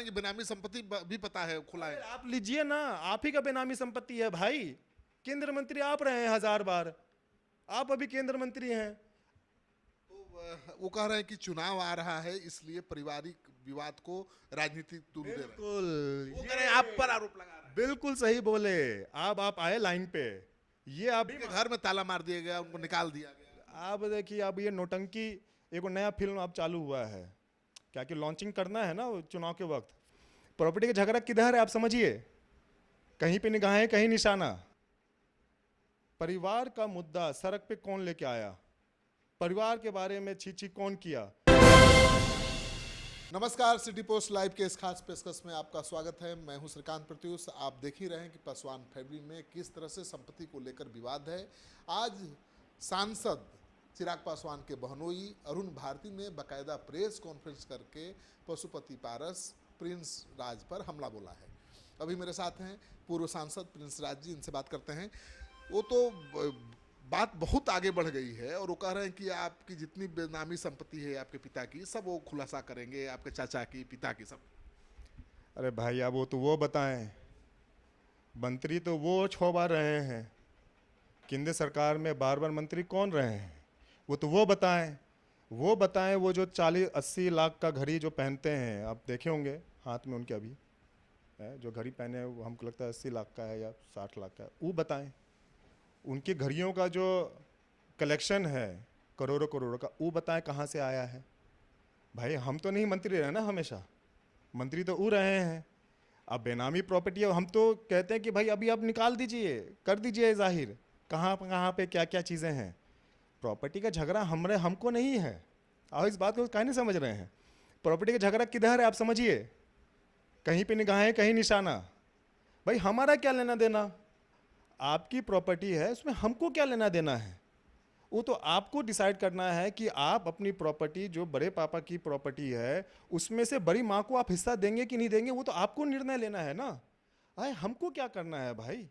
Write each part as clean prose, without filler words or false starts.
कि बेनामी संपत्ति भी पता है, खुला है। आप लीजिए ना, आप ही का बेनामी संपत्ति है भाई। केंद्र मंत्री आप रहे हैं 1000 बार, आप अभी केंद्र मंत्री हैं। तो वो कह रहे हैं कि चुनाव आ रहा है इसलिए पारिवारिक विवाद को राजनीतिक तुल दे रहे हैं। बिल्कुल, वो कह रहे हैं आप पर आरोप लगा रहे हैं। बिल्कुल सही बोले। आप आए लाइन पे, ये आप उनके घर में ताला मार दिया गया, उनको निकाल दिया गया। आप देखिए, अब ये नौटंकी, एक नया फिल्म अब चालू हुआ है, क्या कि लॉन्चिंग करना है ना चुनाव के वक्त। प्रॉपर्टी का झगड़ा किधर है आप समझिए, कहीं पे निगाहें कहीं निशाना। परिवार का मुद्दा सड़क पे कौन लेके आया, परिवार के बारे में छी कौन किया। नमस्कार, सिटी पोस्ट लाइव के इस खास पेशकश में आपका स्वागत है। मैं हूं श्रीकांत प्रत्युष। आप देख ही रहे हैं कि पासवान फैमिली में किस तरह से संपत्ति को लेकर विवाद है। आज सांसद चिराग पासवान के बहनोई अरुण भारती ने बाकायदा प्रेस कॉन्फ्रेंस करके पशुपति पारस प्रिंस राज पर हमला बोला है। अभी मेरे साथ हैं पूर्व सांसद प्रिंस राज जी, इनसे बात करते हैं। वो तो बात बहुत आगे बढ़ गई है और वो कह रहे हैं कि आपकी जितनी बेनामी संपत्ति है आपके पिता की, सब वो खुलासा करेंगे, आपके चाचा की, पिता की, सब। अरे भाई, अब वो तो वो बताएं, मंत्री तो वो 6 बार रहे हैं, केंद्र सरकार में बार मंत्री कौन रहे हैं, वो तो वो बताएं। वो जो 40-80 लाख का घड़ी जो पहनते हैं, आप देखे होंगे हाथ में उनके अभी है, जो घड़ी पहने हैं वो हमको लगता है 80 लाख का है या 60 लाख का है। वो बताएं, उनकी घड़ियों का जो कलेक्शन है करोड़ों का, वो बताएं कहाँ से आया है। भाई हम तो नहीं मंत्री रहे ना हमेशा, मंत्री तो वो रहे हैं। अब बेनामी प्रॉपर्टी है, हम तो कहते हैं कि भाई अभी आप निकाल दीजिए, कर दीजिए जाहिर, कहाँ पे क्या क्या चीज़ें हैं। प्रॉपर्टी का झगड़ा हमको नहीं है, और इस बात को काहे नहीं समझ रहे हैं। प्रॉपर्टी का झगड़ा किधर है आप समझिए, कहीं पे निगाहें कहीं निशाना। भाई हमारा क्या लेना देना, आपकी प्रॉपर्टी है, उसमें हमको क्या लेना देना है। वो तो आपको डिसाइड करना है कि आप अपनी प्रॉपर्टी, जो बड़े पापा की प्रॉपर्टी है, उसमें से बड़ी माँ को आप हिस्सा देंगे कि नहीं देंगे, वो तो आपको निर्णय लेना है ना। भाई हमको क्या करना है भाई।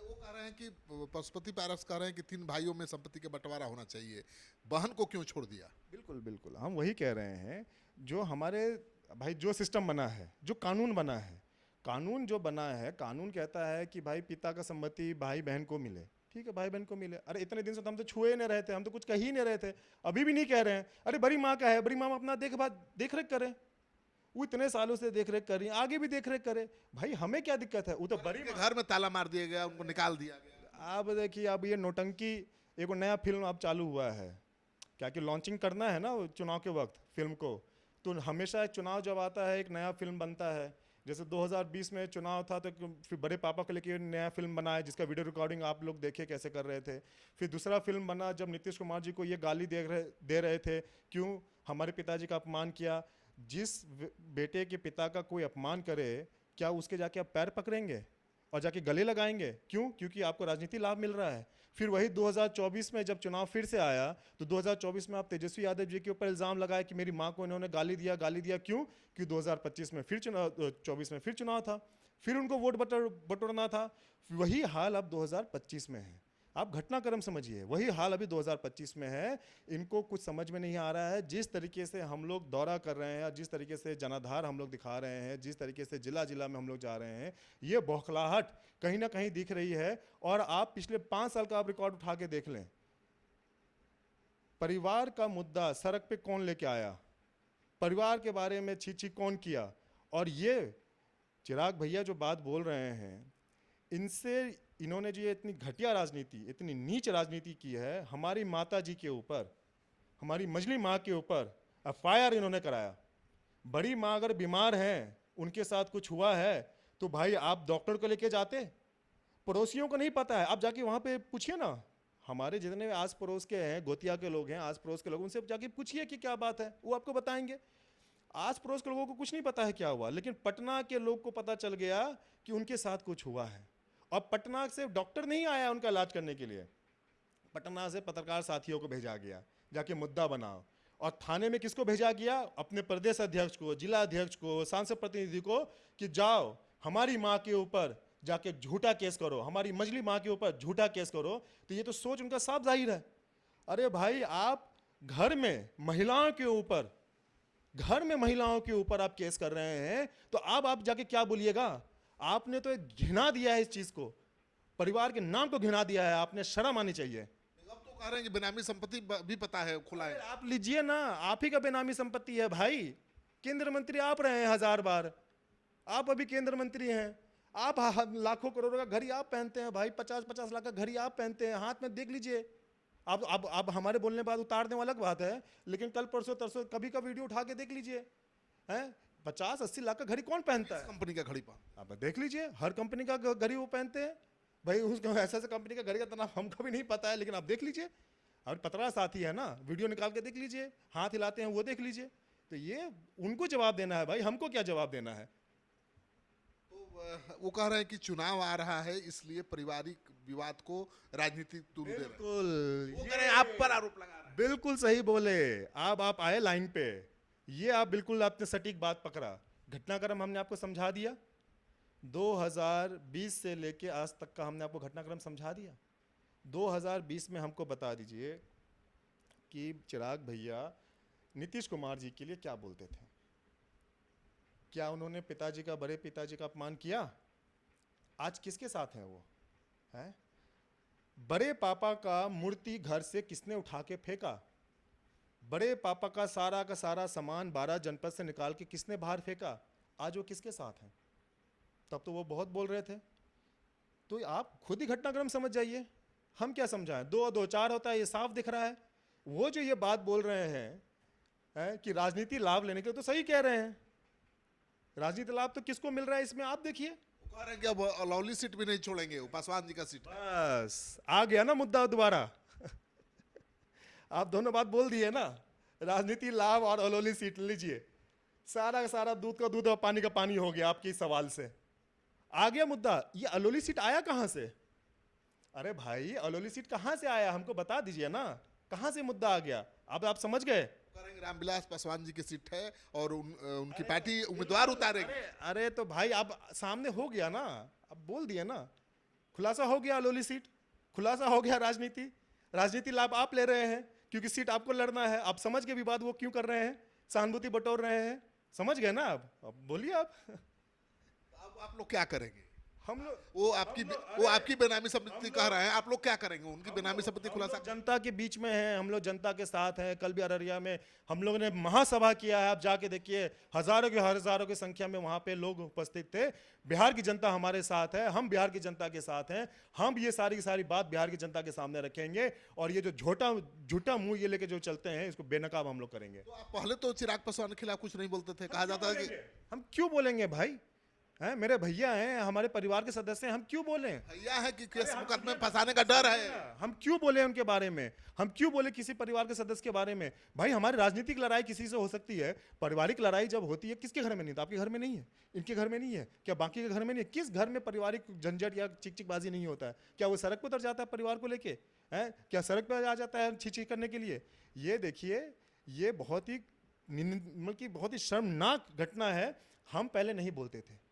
वो कह रहे हैं कि पशुपति पारस कह रहे हैं कि 3 भाइयों में संपत्ति का बंटवारा होना चाहिए, बहन को क्यों छोड़ दिया। बिल्कुल हम वही कह रहे हैं, जो हमारे भाई जो सिस्टम बना है, जो कानून बना है, कानून जो बना है, कानून कहता है कि भाई पिता का संपत्ति भाई बहन को मिले। ठीक है, भाई बहन को मिले। अरे इतने दिन से तो हम तो छुए नहीं रहे थे, हम तो कुछ कह ही नहीं रहे थे, अभी भी नहीं कह रहे हैं। अरे बड़ी माँ का है, बड़ी माँ अपना देख रेख करें, वो इतने सालों से देख रेख कर रही है, आगे भी देख रेख करे। भाई हमें क्या दिक्कत है, वो तो बड़ी उनके घर में ताला मार दिया गया, उनको निकाल दिया गया। आप देखिए, अब ये नौटंकी, एक नया फिल्म अब चालू हुआ है, क्या कि लॉन्चिंग करना है ना चुनाव के वक्त फिल्म को। तो हमेशा चुनाव जब आता है एक नया फिल्म बनता है। जैसे 2020 में चुनाव था तो फिर बड़े पापा को लेके नया फिल्म बना है, जिसका वीडियो रिकॉर्डिंग आप लोग देखे कैसे कर रहे थे। फिर दूसरा फिल्म बना जब नीतीश कुमार जी को ये गाली दे रहे थे, क्यों हमारे पिताजी का अपमान किया। जिस बेटे के पिता का कोई अपमान करे, क्या उसके जाके आप पैर पकड़ेंगे और जाके गले लगाएंगे? क्यों? क्योंकि आपको राजनीति लाभ मिल रहा है। फिर वही 2024 में जब चुनाव फिर से आया, तो 2024 में आप तेजस्वी यादव जी के ऊपर इल्ज़ाम लगाया कि मेरी माँ को इन्होंने गाली दिया। क्यों? कि 2025 में फिर चुनाव, 24 में फिर चुनाव था, फिर उनको वोट बटोरना था। वही हाल अब 2025 में है। आप घटनाक्रम समझिए, वही हाल अभी 2025 में है। इनको कुछ समझ में नहीं आ रहा है। जिस तरीके से हम लोग दौरा कर रहे हैं, जिस तरीके से जनाधार हम लोग दिखा रहे हैं, जिस तरीके से जिला में हम लोग जा रहे हैं, ये बौखलाहट कहीं ना कहीं दिख रही है। और आप पिछले 5 साल का आप रिकॉर्ड उठा के देख लें, परिवार का मुद्दा सड़क पे कौन लेके आया, परिवार के बारे में छी कौन किया। और ये चिराग भैया जो बात बोल रहे हैं, इनसे इन्होंने जो ये इतनी घटिया राजनीति, इतनी नीच राजनीति की है, हमारी माता जी के ऊपर, हमारी मजली माँ के ऊपर एफआईआर इन्होंने कराया। बड़ी माँ अगर बीमार हैं, उनके साथ कुछ हुआ है, तो भाई आप डॉक्टर को लेके जाते। पड़ोसियों को नहीं पता है, आप जाके वहाँ पे पूछिए ना, हमारे जितने आस पड़ोस के हैं, गोतिया के लोग हैं, आस पड़ोस के लोग, उनसे जाके पूछिए कि क्या बात है, वो आपको बताएंगे। आस पड़ोस के लोगों को कुछ नहीं पता है क्या हुआ, लेकिन पटना के लोग को पता चल गया कि उनके साथ कुछ हुआ है। और पटना से डॉक्टर नहीं आया उनका इलाज करने के लिए, पटना से पत्रकार साथियों को भेजा गया, जाके मुद्दा बनाओ। और थाने में किसको भेजा गया? अपने प्रदेश अध्यक्ष को, जिला अध्यक्ष को, सांसद प्रतिनिधि को, कि जाओ हमारी माँ के ऊपर जाके झूठा केस करो, हमारी मजली माँ के ऊपर झूठा केस करो। तो ये तो सोच उनका साफ जाहिर है। अरे भाई, आप घर में महिलाओं के ऊपर घर में महिलाओं के ऊपर आप केस कर रहे हैं, तो अब आप जाके क्या बोलिएगा? आपने तो घिना दिया है इस चीज को, परिवार के नाम को घिना दिया है आपने, शर्म आनी चाहिए। अब तो कह रहे हैं कि बेनामी संपत्ति भी पता है, खुला है। आप लीजिए ना, आप ही का बेनामी संपत्ति है भाई। केंद्र मंत्री आप रहे हैं 1000 बार, आप अभी केंद्र मंत्री हैं। आप लाखों करोड़ों का घड़ी आप पहनते हैं भाई, 50-50 लाख का घड़ी आप पहनते हैं, हाथ में देख लीजिए। अब हमारे बोलने बाद उतारने वाला अलग बात है, लेकिन कल परसों तरसों कभी का वीडियो उठा के देख लीजिए, हैं 50-80 लाख का घड़ी कौन पहनता है? कंपनी का घड़ी पा आप देख लीजिए, हर कंपनी का घड़ी वो पहनते हैं भाई। उसको ऐसा कंपनी का घड़ी का तो नाम हमको भी नहीं पता है, लेकिन आप देख लीजिए। और पतरा साथी है ना, वीडियो निकाल के देख लीजिए, हाथ हिलाते हैं वो देख लीजिए। तो ये उनको जवाब देना है भाई, हमको क्या जवाब देना है? तो वो कह रहे हैं कि चुनाव आ रहा है, इसलिए पारिवारिक विवाद को राजनीतिक तुल दे रहे हैं। बिल्कुल, वो कह रहे हैं आप पर आरोप लगा रहे हैं। बिल्कुल सही बोले। अब आप आए लाइन पे, ये आप बिल्कुल आपने सटीक बात पकड़ा। घटनाक्रम हमने आपको समझा दिया, 2020 से लेके आज तक का हमने आपको घटनाक्रम समझा दिया। 2020 में हमको बता दीजिए कि चिराग भैया नीतीश कुमार जी के लिए क्या बोलते थे? क्या उन्होंने पिताजी का, बड़े पिताजी का अपमान किया? आज किसके साथ हैं वो? हैं? बड़े पापा का मूर्ति घर से किसने उठा के फेंका? बड़े पापा का सारा सामान 12 जनपद से निकाल के किसने बाहर फेंका? आज वो किसके साथ हैं? तब तो वो बहुत बोल रहे थे। तो आप खुद ही घटनाक्रम समझ जाइए, हम क्या समझाएं? 2 और 2 4 होता है, ये साफ दिख रहा है। वो जो ये बात बोल रहे हैं कि राजनीति लाभ लेने के लिए, तो सही कह रहे हैं। राजनीति लाभ तो किसको मिल रहा है इसमें, आप देखिए। वो कह रहे हैं कि अब अलौली सीट भी नहीं छोड़ेंगे, वो पासवान जी का सीट है। बस आ गया ना मुद्दा दोबारा। आप दोनों बात बोल दिए ना, राजनीति लाभ और अलौली सीट लीजिए। सारा का सारा दूध का दूध और पानी का पानी हो गया आपके सवाल से। आ गया मुद्दा। ये अलौली सीट आया कहां से? अरे भाई, अलौली सीट कहां से आया, हमको बता दीजिए ना, कहां से मुद्दा आ गया? अब आप समझ गए? करेंगे रामविलास पासवान जी की सीट है और उनकी पार्टी उम्मीदवार उतारेगी। अरे तो भाई अब सामने हो गया ना, अब बोल दिया ना, खुलासा हो गया। अलौली सीट खुलासा हो गया। राजनीति लाभ आप ले रहे हैं क्योंकि सीट आपको लड़ना है। आप समझ गए विवाद वो क्यों कर रहे हैं, सहानुभूति बटोर रहे हैं, समझ गए ना? अब बोलिए आप। अब आप लोग क्या करेंगे? हम लोग वो आपकी बेनामी संपत्ति कह रहे हैं, आप लोग क्या करेंगे? उनकी बेनामी संपत्ति खुलासा। जनता के बीच में हैं, हम लोग जनता के साथ हैं। कल भी अररिया में हम लोगों ने महासभा किया है, आप जाके देखिए, हजारों की संख्या में वहां पे लोग उपस्थित थे। बिहार की जनता हमारे साथ है, हम बिहार की जनता के साथ हैं। हम ये सारी की सारी बात बिहार की जनता के सामने रखेंगे और ये जो झूठा मुंह ये लेके जो चलते हैं, इसको बेनकाब हम लोग करेंगे। तो आप पहले तो चिराग पासवान के खिलाफ कुछ नहीं बोलते थे, कहा जाता है कि हम क्यों बोलेंगे भाई? हैं, मेरे भैया हैं, हमारे परिवार के सदस्य हैं, हम क्यों बोलें? भैया है कि केस मुकदमे में फंसाने का डर है। हम क्यों बोले उनके बारे में? हम क्यों बोले किसी परिवार के सदस्य के बारे में? भाई हमारी राजनीतिक लड़ाई किसी से हो सकती है, पारिवारिक लड़ाई जब होती है, किसके घर में नहीं? तो आपके घर में नहीं है, इनके घर में नहीं है, क्या बाकी के घर में नहीं है? किस घर में पारिवारिक झंझट या चिकचिकबाजी नहीं होता है? क्या वो सड़क पर उतर जाता है परिवार को लेके? हैं, क्या सड़क पर आ जाता है छी करने के लिए? ये देखिए, ये बहुत ही मतलब कि बहुत ही शर्मनाक घटना है। हम पहले नहीं बोलते थे,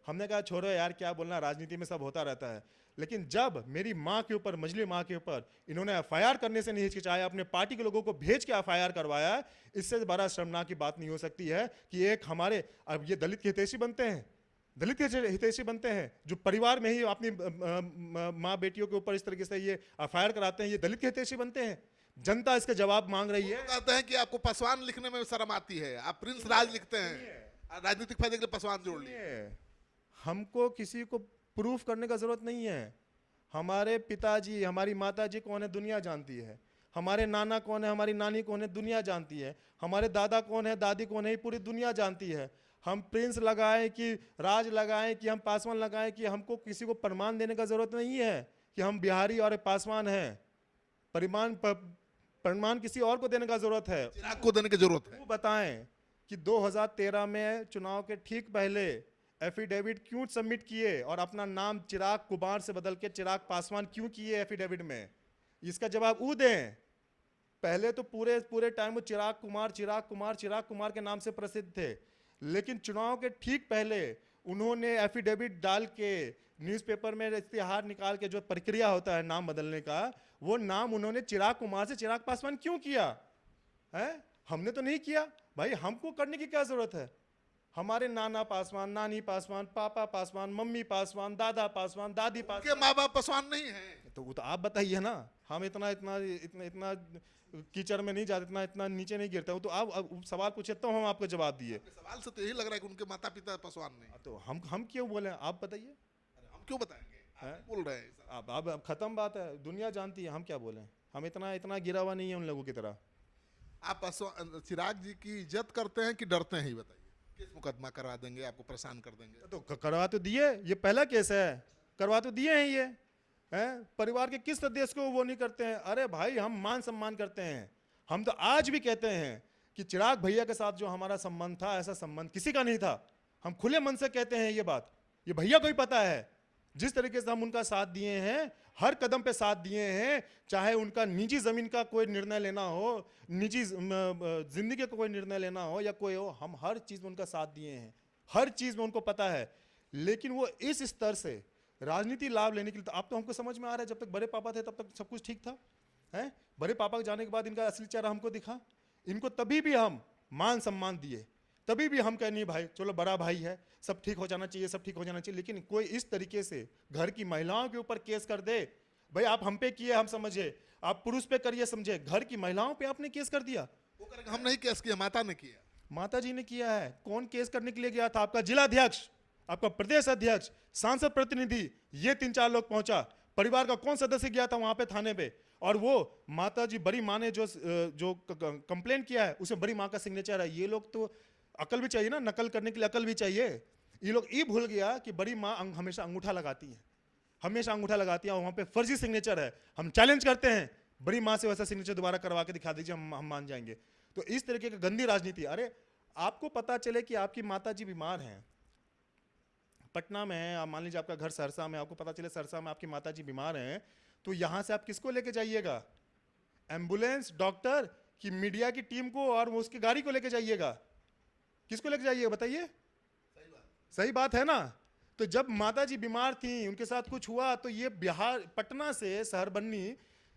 हमने कहा छोड़ो यार, क्या बोलना, राजनीति में सब होता रहता है। लेकिन जब मेरी माँ के ऊपर, मजली माँ के ऊपर इन्होंने एफआईआर करने से नहीं हिचकिचाया, अपने पार्टी के लोगों को भेज के एफआईआर करवाया, इससे बड़ा शर्मनाक की बात नहीं हो सकती है कि एक हमारे, अब ये दलित के हितैषी बनते हैं, दलित के हितैषी बनते हैं, जो परिवार में ही अपनी माँ बेटियों के ऊपर इस तरीके से ये एफआईआर कराते हैं, ये दलित के हितैषी बनते हैं। जनता इसका जवाब मांग रही है। कहते हैं कि आपको पासवान लिखने में शर्म आती है, आप प्रिंस राज लिखते हैं, राजनीतिक फायदे के लिए पासवान जोड़ लिए। हमको किसी को प्रूफ करने का जरूरत नहीं है। हमारे पिताजी, हमारी माताजी कौन है, दुनिया जानती है। हमारे नाना कौन है, हमारी नानी कौन है, दुनिया जानती है। हमारे दादा कौन है, दादी कौन है, पूरी दुनिया जानती है। हम प्रिंस लगाएं कि राज लगाएं कि हम पासवान लगाएं, कि हमको किसी को प्रमाण देने का जरूरत नहीं है कि हम बिहारी और पासवान हैं। प्रमाण किसी और को देने का जरूरत है, चिराग को देने की जरूरत है। वो बताएं कि 2013 में चुनाव के ठीक पहले एफिडेविट क्यों सबमिट किए और अपना नाम चिराग कुमार से बदल के चिराग पासवान क्यों किए एफिडेविट में? इसका जवाब वो दें। पहले तो पूरे टाइम वो चिराग कुमार के नाम से प्रसिद्ध थे, लेकिन चुनाव के ठीक पहले उन्होंने एफिडेविट डाल के न्यूज़पेपर में इश्तिहार निकाल के, जो प्रक्रिया होता है नाम बदलने का, वो नाम उन्होंने चिराग कुमार से चिराग पासवान क्यों किया है? हमने तो नहीं किया। भाई हमको करने की क्या जरूरत है? हमारे नाना पासवान, नानी पासवान, पापा पासवान, मम्मी पासवान, दादा पासवान, दादी उनके पासवान। माँ बाप पासवान नहीं है। तो वो तो आप बताइए ना। हम इतना इतना इतना इतना कीचड़ में नहीं जाते, इतना इतना नीचे नहीं गिरते। वो तो आप अब सवाल पूछे तो हम आपको जवाब दिए। आपके सवाल से तो यही लग रहा है कि उनके माता पिता पासवान नहीं। तो हम क्यों बोले, आप बताइए। अरे हम क्यों बताएंगे, आप बोल रहे हैं सर। अब खत्म बात है, दुनिया जानती है, हम क्या बोले। हम इतना इतना गिरा हुआ नहीं है उन लोगों की तरह। आप चिराग जी की इज्जत करते हैं कि डरते हैं, ये बताइए। किस मुकदमा करवा देंगे, आपको परेशान कर देंगे? तो करवा तो दिए, ये पहला केस है, करवा तो दिए हैं ये। हैं परिवार के किस सदस्य को वो नहीं करते हैं? अरे भाई हम मान सम्मान करते हैं। हम तो आज भी कहते हैं कि चिराग भैया के साथ जो हमारा संबंध था, ऐसा संबंध किसी का नहीं था। हम खुले मन से कहते हैं ये बात, ये भैया को ही पता है। जिस तरीके से हम उनका साथ दिए हैं, हर कदम पे साथ दिए हैं, चाहे उनका निजी जमीन का कोई निर्णय लेना हो, निजी जिंदगी का कोई निर्णय लेना हो या कोई हो, हम हर चीज में उनका साथ दिए हैं, हर चीज में उनको पता है। लेकिन वो इस स्तर से राजनीति लाभ लेने के लिए, तो आप तो हमको समझ में आ रहा है, जब तक बड़े पापा थे तब तक सब कुछ ठीक था। हैं बड़े पापा के जाने के बाद इनका असली चेहरा हमको दिखा। इनको तभी भी हम मान सम्मान दिए, तभी भी हम कह नहीं भाई चलो बड़ा भाई है, सब ठीक हो जाना चाहिए, सब ठीक हो जाना चाहिए। लेकिन कोई इस तरीके से घर की महिलाओं के ऊपर केस कर दे, भाई आप हम पे किए हम समझे, आप पुरुष पे करिए समझे, घर की महिलाओं पे आपने केस कर दिया। वो करेंगे हम नहीं केस किया, माता ने किया। माता जी ने किया है। कौन केस करने के लिए गया था? आपका जिलाध्यक्ष, आपका प्रदेश अध्यक्ष, सांसद प्रतिनिधि, ये 3-4 लोग पहुंचा। परिवार का कौन सदस्य गया था वहां पे थाने पे? और वो माता जी, बड़ी माँ ने जो कंप्लेंट किया है उसमें बड़ी माँ का सिग्नेचर है। ये लोग तो अकल भी चाहिए ना, नकल करने के लिए अकल भी चाहिए। ये लोग ये भूल गया कि बड़ी माँ हमेशा अंगूठा लगाती है, हमेशा अंगूठा लगाती है, और वहाँ पे फर्जी सिग्नेचर है। हम चैलेंज करते हैं, बड़ी माँ से वैसा सिग्नेचर दोबारा करवा के दिखा दीजिए, हम मान जाएंगे। तो इस तरीके की गंदी राजनीति। अरे आपको पता चले कि आपकी माता जी बीमार हैं, पटना में है, आप मान लीजिए आपका घर सरसा में, आपको पता चले सरसा में आपकी माता जी बीमार हैं, तो यहाँ से आप किसको लेके जाइएगा? एम्बुलेंस, डॉक्टर की मीडिया की टीम को और वो उसकी गाड़ी को लेके जाइएगा? किसको लेके जाइएगा बताइए? सही बात है ना। तो जब माता जी बीमार थी, उनके साथ कुछ हुआ, तो ये बिहार पटना से शहर बन्नी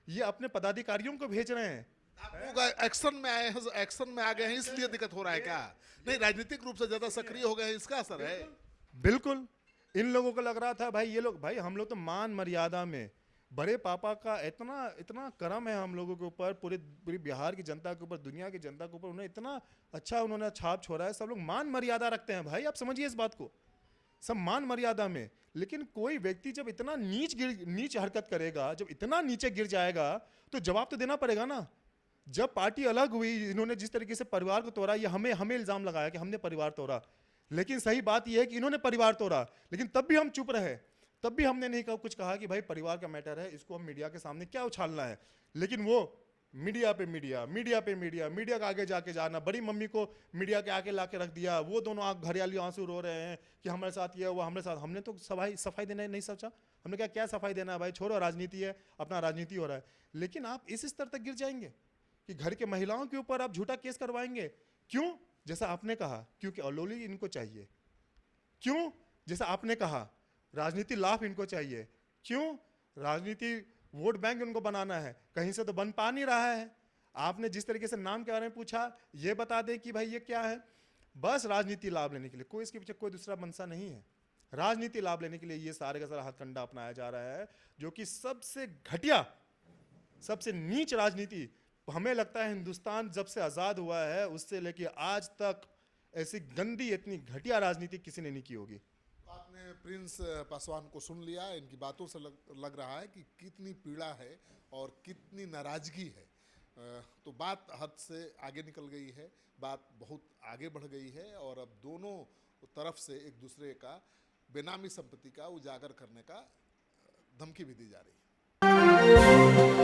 ये अपने पदाधिकारियों को भेज रहे हैं। आप लोग एक्शन में आए हैं, एक्शन में आ गए हैं, इसलिए दिक्कत हो रहा है क्या? नहीं, राजनीतिक रूप से ज्यादा सक्रिय हो गए हैं, इसका असर है। बिल्कुल। इन लोगों को लग रहा था भाई ये लोग, भाई हम लोग तो मान मर्यादा में, बड़े पापा का इतना इतना करम है हम लोगों के ऊपर, पूरी बिहार की जनता के ऊपर, दुनिया की जनता के ऊपर, उन्हें इतना अच्छा उन्होंने छाप छोड़ा है। सब लोग मान मर्यादा रखते हैं भाई, आप समझिए इस बात को, सब मान मर्यादा में। लेकिन कोई व्यक्ति जब इतना नीच हरकत करेगा, जब इतना नीचे गिर जाएगा, तो जवाब तो देना पड़ेगा ना। जब पार्टी अलग हुई, इन्होंने जिस तरीके से परिवार को तोड़ा, ये हमें इल्जाम लगाया कि हमने परिवार तोड़ा। लेकिन सही बात यह है कि इन्होंने परिवार तोड़ा, लेकिन तब भी हम चुप रहे, तब भी हमने नहीं कुछ कहा कि भाई परिवार का मैटर है, इसको हम मीडिया के सामने क्या उछालना है। लेकिन वो मीडिया पे मीडिया, मीडिया पे मीडिया, मीडिया का आगे जाके जाना, बड़ी मम्मी को मीडिया के आगे ला के रख दिया, वो दोनों घरियाली आंसू रो रहे हैं कि हमारे साथ ये हुआ, हमारे साथ। हमने तो सफाई देना नहीं सोचा, हमने कहा क्या सफाई देना है भाई, छोड़ो, राजनीति है, अपना राजनीति हो रहा है। लेकिन आप इस स्तर तक गिर जाएंगे कि घर के महिलाओं के ऊपर आप झूठा केस करवाएंगे। क्यों? जैसा आपने कहा, क्योंकि अलोली इनको चाहिए। क्यों? जैसा आपने कहा, राजनीति लाभ इनको चाहिए। क्यों? राजनीति वोट बैंक उनको बनाना है, कहीं से तो बन पा नहीं रहा है। आपने जिस तरीके से नाम के बारे में पूछा, ये बता दे कि भाई ये क्या है, बस राजनीति लाभ लेने के लिए, कोई इसके पीछे कोई दूसरा मंशा नहीं है। राजनीति लाभ लेने के लिए ये सारे का सारा हथकंडा अपनाया जा रहा है, जो कि सबसे घटिया, सबसे नीच राजनीति। हमें लगता है हिंदुस्तान जब से आज़ाद हुआ है उससे लेके आज तक ऐसी गंदी, इतनी घटिया राजनीति किसी ने नहीं की होगी। आपने प्रिंस पासवान को सुन लिया, इनकी बातों से लग रहा है कि कितनी पीड़ा है और कितनी नाराजगी है। तो बात हद से आगे निकल गई है, बात बहुत आगे बढ़ गई है, और अब दोनों तरफ से एक दूसरे का बेनामी संपत्ति का उजागर करने का धमकी भी दी जा रही है।